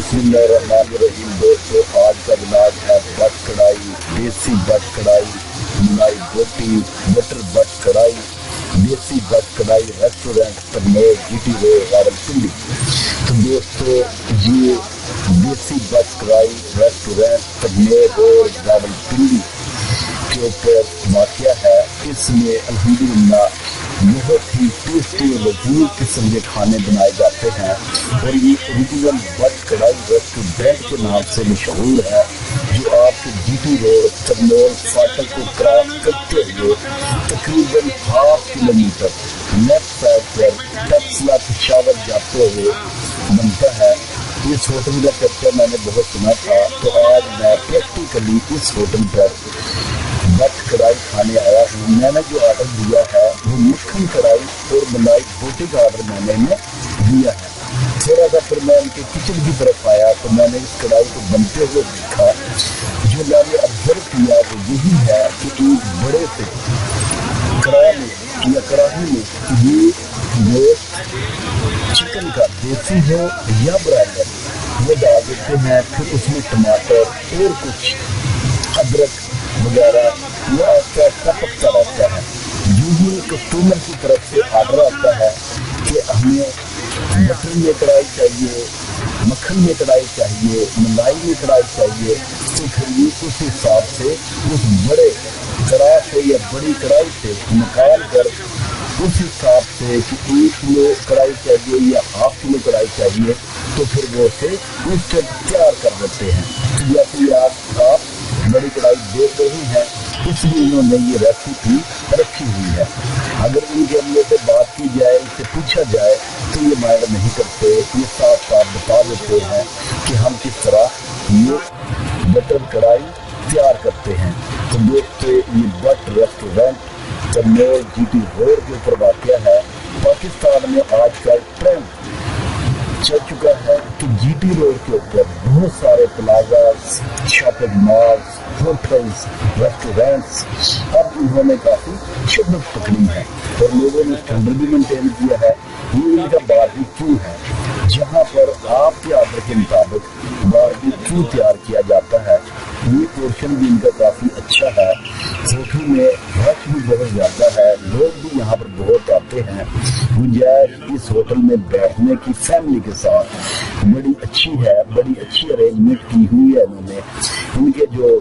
بسم اللہ الرحمن الرحیم دوستو، آج کا بلاگ ہے بٹ کڑاہی، دیسی بٹ کڑاہی ملائی بوٹی، بٹر بٹ کڑاہی، دیسی Butt karahi, restaurant Tarnol GT road Rawalpindi. تو دوستو یہ دیسی بٹ کڑاہی ریسٹورینٹ ترنول روڈ راولپنڈی کے اوپر واقع ہے۔ اس میں الحمدللہ بہت ہی ٹیسٹی اور لذیذ قسم کے کھانے بنائے جاتے ہیں، اور یہ اوریجنل بٹ کڑاہی ریسٹورینٹ کے نام سے مشہور ہے، جو آپ کے GT روڈ ترنول فاٹک کو کراس کرتے ہوئے تقریباً 1/2 کلومیٹر لیفٹ سائڈ پر ٹیکسلا پشاور جاتے ہوئے بنتا ہے۔ اس ہوٹل کا چرچا میں نے بہت سنا تھا، تو آج میں پریکٹیکلی اس ہوٹل پر بٹ کڑاہی کھانے آیا ہوں۔ میں نے جو آرڈر دیا ہے وہ مکھن کڑاہی اور ملائی بوٹی کا آرڈر میں نے دیا ہے۔ تھوڑا سا پھر میں ان کے کچن کی طرف آیا تو میں نے اس کڑاہی کو بنتے ہوئے دیکھا۔ جو میں نے آبزرو کیا وہ یہی ہے کہ ایک بڑے سے کڑاہی یا کڑاہی میں یہ گوشت چکن کا دیسی ہو یا برائڈر وہ ڈال دیتے ہیں، پھر اس میں ٹماٹر اور کچھ ادرک وغیرہ وہ آہستہ آہستہ پکتا رہتا ہے۔ جو ہی کسٹمر کی طرف سے آرڈر آتا ہے کہ ہمیں بٹر میں کڑاہی چاہیے، مکھن میں کڑاہی چاہیے، ملائی میں کڑاہی چاہیے، تو پھر یہ اس حساب سے اس بڑے کڑاہ سے یا بڑی کڑاہی سے نکال کر اس حساب سے کہ 1 کلو کڑاہی چاہیے یا 1/2 کلو کڑاہی چاہیے، تو پھر وہ اسے انسٹنٹ تیار کر دیتے ہیں۔ جیسے آپ بڑی کڑاہی دیکھ رہی ہیں، اس لیے انہوں نے یہ ریسیپی رکھی ہوئی ہے۔ اگر ان کے عملے سے بات کی جائے، ان سے پوچھا جائے تو یہ مائنڈ نہیں کرتے، یہ صاف صاف بتا دیتے ہیں کہ ہم کس طرح یہ بٹر کڑاہی تیار کرتے ہیں۔ تو دوستو یہ but restaurant Tarnol GT road کے اوپر واقع ہے۔ پاکستان میں آج کل ٹرینڈ چل چکا ہے کہ GT روڈ کے اوپر بہت سارے plazas, shopping malls, hotels, restaurants اب انہوں نے کافی شہرت پکڑی ہے، اور لوگوں نے اسٹینڈرڈ بھی مینٹین کیا ہے۔ یہ ان کا باربیکیو ہے، جہاں پر آپ کے آرڈر کے مطابق باربیکیو تیار کیا جاتا ہے۔ یہ پورشن بھی ان کا کافی اچھا ہے۔ ہوٹل میں رش بھی بہت زیادہ ہے، لوگ بھی یہاں پر بہت آتے ہیں۔ گنجائش اس ہوٹل میں بیٹھنے کی فیملی کے ساتھ بڑی اچھی ہے، بڑی اچھی ارینجمنٹ کی ہوئی ہے انہوں نے۔ ان کے جو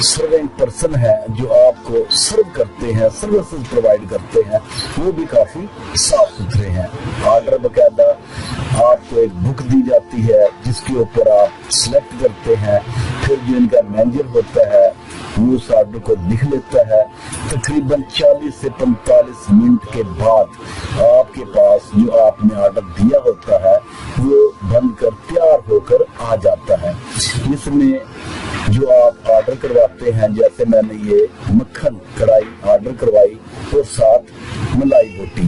سرونگ پرسن ہے جو آپ کو سرو کرتے ہیں، سروسز پرووائڈ کرتے ہیں، وہ بھی کافی صاف ستھرے ہیں۔ آرڈر باقاعدہ آپ کو ایک بک دی جاتی ہے جس کے اوپر آپ سلیکٹ کرتے ہیں، پھر جو ان کا مینیجر ہوتا ہے وہ اس آرڈر کو لکھ لیتا ہے۔ تقریباً 40 سے 45 منٹ کے بعد آپ کے پاس جو آپ نے آرڈر دیا ہوتا ہے وہ بن کر تیار ہو کر آ جاتا ہے۔ اس میں جو آپ آرڈر کرواتے ہیں، جیسے میں نے یہ مکھن کڑاہی آرڈر کروائی اور ساتھ ملائی بوٹی،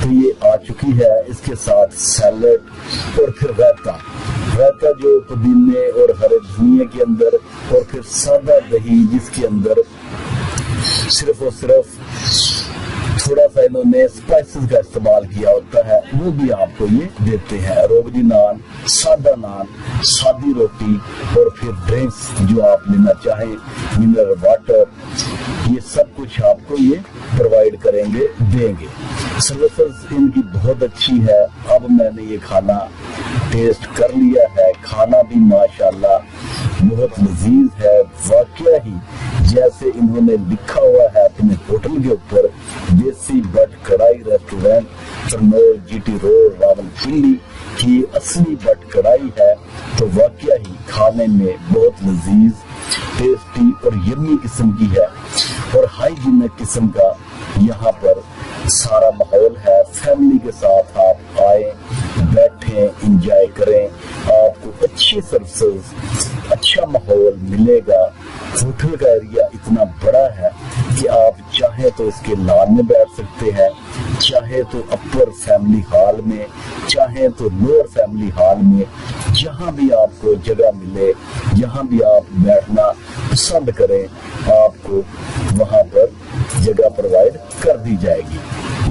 تو یہ آ چکی ہے۔ اس کے ساتھ سیلڈ اور پھر رائتا جو پودینے اور ہرے دھنیا کے اندر، اور پھر سادہ دہی جس کے اندر صرف اور صرف تھوڑا سا انہوں نے اسپائسز کا استعمال کیا ہوتا ہے، وہ بھی آپ کو یہ دیتے ہیں۔ روگنی نان، سادہ نان، سادی روٹی، اور پھر ڈرنکس جو آپ لینا چاہیں، منرل واٹر، یہ سب کچھ آپ کو یہ پرووائڈ کریں گے، دیں گے۔ سروسز ان کی بہت اچھی ہے۔ اب میں نے یہ کھانا ٹیسٹ کر لیا ہے، کھانا بھی ماشاءاللہ بہت لذیذ ہے، واقعہ ہی جیسے انہوں نے لکھا ہوا ہے اپنے ہوٹل کے اوپر، دیسی Butt karahi restaurant Tarnol GT road Rawalpindi کی اصلی بٹ کڑاہی ہے۔ تو واقعہ ہی کھانے میں بہت لذیذ، ٹیسٹی اور یمی قسم کی ہے، اور ہائیجینک قسم کا یہاں پر سارا ماحول ہے۔ فیملی کے ساتھ آپ آئیں، بیٹھیں، انجوائے کریں، آپ کو اچھی سروسز، اچھا ماحول ملے گا۔ ہوٹل کا ایریا اتنا بڑا ہے کہ آپ چاہے تو اس کے لان میں بیٹھ سکتے ہیں، چاہے تو اپر فیملی ہال میں، چاہے تو لوور فیملی ہال میں، جہاں بھی آپ کو جگہ ملے، جہاں بھی آپ بیٹھنا پسند کریں، آپ کو وہاں پر جگہ پرووائڈ کر دی جائے گی۔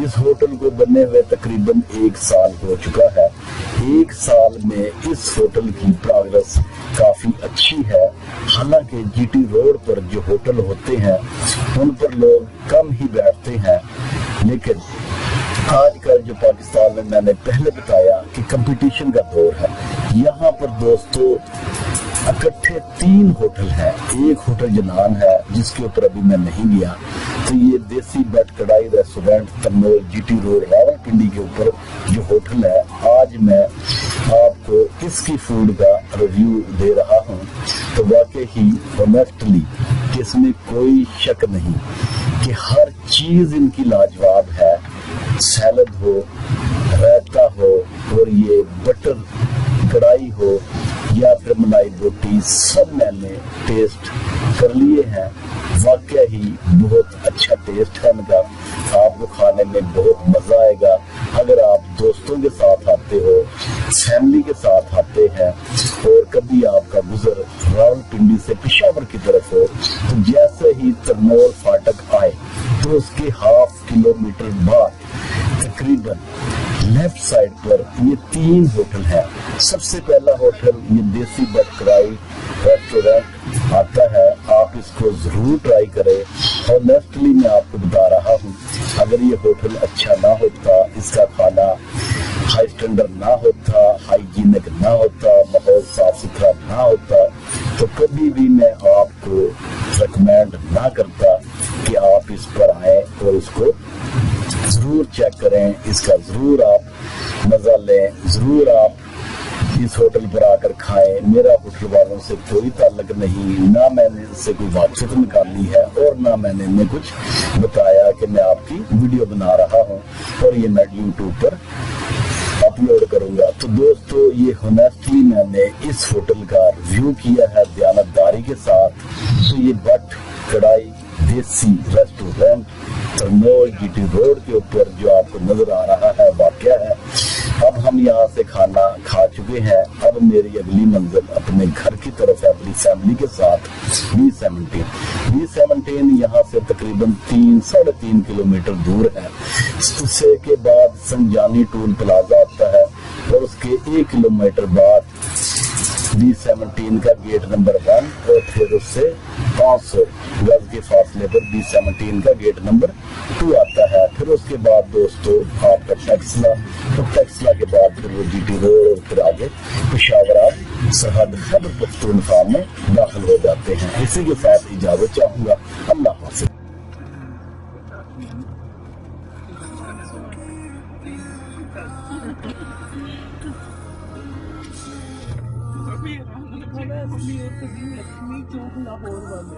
اس ہوٹل کو بنے ہوئے تقریباً 1 سال ہو چکا ہے۔ 1 سال میں اس ہوٹل کی پروگرس کافی اچھی ہے۔ حالانکہ جی ٹی روڈ پر جو ہوٹل ہوتے ہیں ان پر لوگ کم ہی بیٹھتے ہیں، لیکن آج کل جو پاکستان میں نے پہلے بتایا کہ کمپٹیشن کا دور ہے، یہاں پر دوستو اکٹھے 3 ہوٹل ہیں۔ ایک ہوٹل جنان ہے جس کے اوپر ابھی میں نہیں گیا، تو یہ دیسی Butt karahi restaurant Tarnol G T road Rawalpindi کے اوپر جو ہوٹل ہے، آج میں آپ کو اس کی فوڈ کا ریویو دے رہا ہوں۔ تو واقعی ہی آنیسٹلی کہ اس میں کوئی شک نہیں کہ ہر چیز ان کی لاجواب ہے، سیلڈ ہو، رائتا ہو، اور یہ بٹر کڑائی ہو یا پھر ملائی بوٹی، سب میں نے ٹیسٹ کر لیے ہیں۔ واقعی ہی بہت اچھا ٹیسٹ ہے ان کا، آپ کو کھانے میں بہت مزہ آئے گا۔ اگر آپ دوستوں کے ساتھ آتے ہو، فیملی کے ساتھ آتے ہیں، اور کبھی آپ کا گزر راولپنڈی سے پشاور کی طرف ہو، تو جیسے ہی ترنول فاٹک آئے تو اس کے 1/2 کلومیٹر بعد تقریباً لیفٹ سائڈ پر یہ 3 ہوٹل ہیں۔ سب سے پہلا ہوٹل یہ دیسی بٹ کڑائی ریسٹورینٹ آتا ہے، آپ اس کو ضرور ٹرائی کریں۔ آنیسٹلی میں آپ کو بتا رہا ہوں، اگر یہ ہوٹل اچھا نہ ہوتا، اس کا کھانا ہائی اسٹینڈرڈ نہ ہوتا، ہائیجینک نہ ہوتا، ماحول صاف ستھرا نہ ہوتا، تو کبھی بھی میں آپ کو ریکمینڈ نہ کرتا کہ آپ اس پر آئیں اور اس کو ضرور چیک کریں، اس کا ضرور آپ مزہ لیں، ضرور آپ اس ہوٹل پر آ کر کھائیں۔ میرا ہوٹل والوں سے کوئی تعلق نہیں، نہ میں نے اس سے کوئی واقفیت نکالی ہے، اور نہ میں نے انہیں کچھ بتایا کہ میں آپ کی ویڈیو بنا رہا ہوں اور یہ میں یوٹیوب پر اپلوڈ کروں گا۔ تو دوستو یہ آنیسٹلی میں نے اس ہوٹل کا ریویو کیا ہے دیانتداری کے ساتھ۔ تو یہ Butt karahi desi restaurant Tarnol G T road کے اوپر جو آپ کو نظر آ رہا ہے واقعہ ہے۔ اب ہم یہاں سے کھانا کھا چکے ہیں، اب میری اگلی منزل اپنے گھر کی طرف ہے اپنی فیملی کے ساتھ۔ B17 یہاں سے تقریباً 3-3.5 کلومیٹر دور ہے۔ اس کے بعد سنجانی ٹول پلازا آتا ہے، اور اس کے 1 کلومیٹر بعد B17 کا گیٹ نمبر 1، اور پھر اس سے 500 گز کے فاصلے پر B17 کا گیٹ نمبر 2 آتا ہے۔ پھر اس کے بعد دوستو آپ کا ٹیکسلا، تو ٹیکسلا کے بعد پھر وہ جی ٹی روڈ، اور پھر آگے پشاور آپ سرحد خیبر پختونخوا میں داخل ہو جاتے ہیں۔ اسی کے ساتھ اجازت چاہوں گا، اللہ حافظ۔ لاہور والے